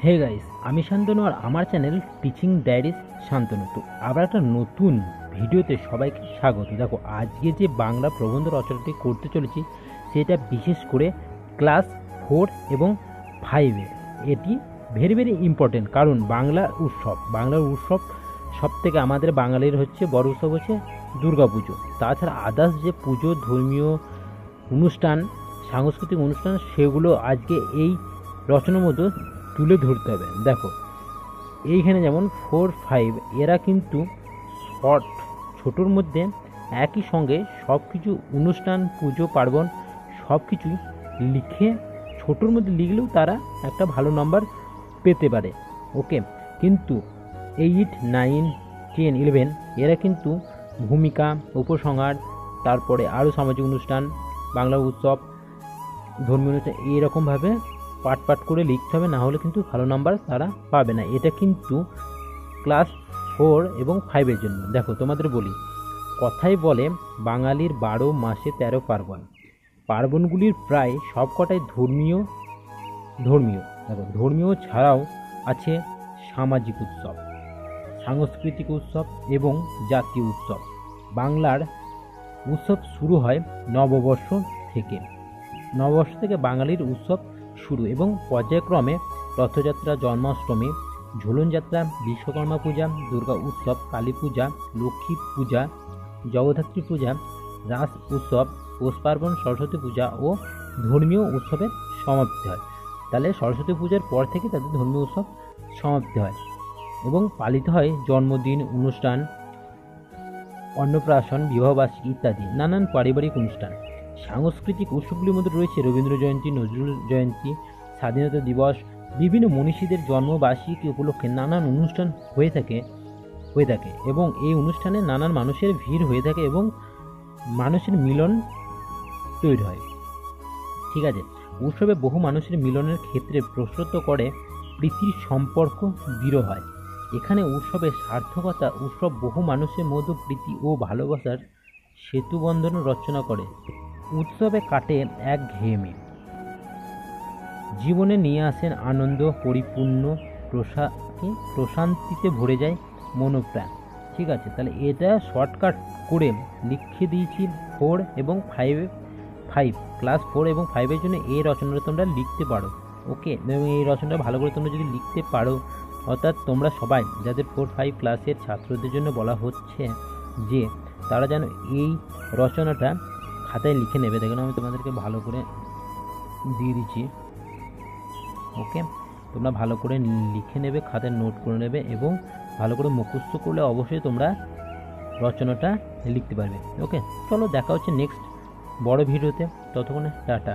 Hey guys, আমি শান্তনু আর আমার channel teaching diaries Shantanu. তো আবার একটা নতুন ভিডিওতে সবাইকে স্বাগত। দেখো, আজকে যে বাংলা প্রবন্ধ রচনাটি করতে চলেছি সেটা বিশেষ করে ক্লাস 4 এবং 5-এর। এটি ভেরি ভেরি ইম্পর্টেন্ট, কারণ বাংলার উৎসব সব থেকে আমাদের বাঙালির হচ্ছে বড় উৎসব হচ্ছে দুর্গা পুজো। তাছাড়া আদার্স যে পুজো, ধর্মীয় অনুষ্ঠান, সাংস্কৃতিক অনুষ্ঠান, সেগুলো আজকে এই রচনার মধ্যে তুলে ধরতে হবে। দেখো, এইখানে যেমন 4-5 এরা কিন্তু ছোটোর মধ্যে একই সঙ্গে সব কিছু অনুষ্ঠান, পুজো পার্বণ সব কিছুই লিখে ছোটোর মধ্যে লিখলেও তারা একটা ভালো নাম্বার পেতে পারে। ওকে, কিন্তু 8, 9, 10, 11 এরা কিন্তু ভূমিকা, উপসংহার, তারপরে আরও সামাজিক অনুষ্ঠান, বাংলা উৎসব, ধর্মীয় অনুষ্ঠান এইরকমভাবে পাট করে লিখতে হবে, না হলে কিন্তু ভালো নাম্বার তারা পাবে না। এটা কিন্তু ক্লাস 4 এবং 5-এর জন্য। দেখো, তোমাদের বলি, কথাই বলে বাঙালির 12 মাসে 13 পার্বণ। পার্বণগুলির প্রায় সবকটাই ধর্মীয়। দেখো, ধর্মীয় ছাড়াও আছে সামাজিক উৎসব, সাংস্কৃতিক উৎসব এবং জাতীয় উৎসব। বাংলার উৎসব শুরু হয় নববর্ষ থেকে বাঙালির উৎসব শুরু, এবং পর্যায়ক্রমে রথযাত্রা, জন্মাষ্টমী, ঝুলন যাত্রা, বিশ্বকর্মা পূজা, দুর্গা উৎসব, কালী পূজা, লক্ষ্মী পূজা, জগদ্ধাত্রী পূজা, রাস উৎসব, পৌষ পার্বণ, সরস্বতী পূজা ও ধর্মীয় উৎসবের সমাপ্তি হয়। তাহলে সরস্বতী পূজার পর থেকে তাদের ধর্মীয় উৎসব সমাপ্তি হয় এবং পালিত হয় জন্মদিন, অনুষ্ঠান, অন্নপ্রাশন, বিবাহবার্ষিকী ইত্যাদি নানান পারিবারিক অনুষ্ঠান। সাংস্কৃতিক উৎসবগুলির মধ্যে রয়েছে রবীন্দ্র জয়ন্তী, নজরুল জয়ন্তী, স্বাধীনতা দিবস, বিভিন্ন মনীষীদের জন্মবার্ষিকী উপলক্ষে নানান অনুষ্ঠান হয়ে থাকে এবং এই অনুষ্ঠানে নানান মানুষের ভিড় হয়ে থাকে এবং মানুষের মিলন তৈরি হয়। ঠিক আছে, উৎসবে বহু মানুষের মিলনের ক্ষেত্রে প্রস্তুত করে প্রীতির সম্পর্ক দৃঢ় হয়। এখানে উৎসবের সার্থকতা, উৎসব বহু মানুষের মধ্যে প্রীতি ও ভালোবাসার সেতুবন্ধন রচনা করে। উৎসবে কাটে একঘেয়েমি, জীবনে নিয়ে আসেন আনন্দ, পরিপূর্ণ প্রশান্তিতে ভরে যায় মনোপ্রাণ। ঠিক আছে, তাহলে এটা শর্টকাট করে লিখে দিয়েছি 4 এবং 5 ক্লাস 4 এবং 5-এর জন্য এই রচনাটা তোমরা লিখতে পারো। ওকে, এবং এই রচনাটা ভালো করে তোমরা যদি লিখতে পারো, অর্থাৎ তোমরা সবাই যাদের 4-5 ক্লাসের ছাত্রদের জন্য বলা হচ্ছে যে তারা যেন এই রচনাটা খাতায় লিখে নেবে। দেখুন, আমি তোমাদেরকে ভালো করে দিয়ে দিচ্ছি। ওকে, তোমরা ভালো করে লিখে নেবে, খাতায় নোট করে নেবে এবং ভালো করে মুখস্থ করলে অবশ্যই তোমরা রচনাটা লিখতে পারবে। ওকে, চলো দেখা হচ্ছে নেক্সট বড় ভিডিওতে। ততক্ষণে টাটা।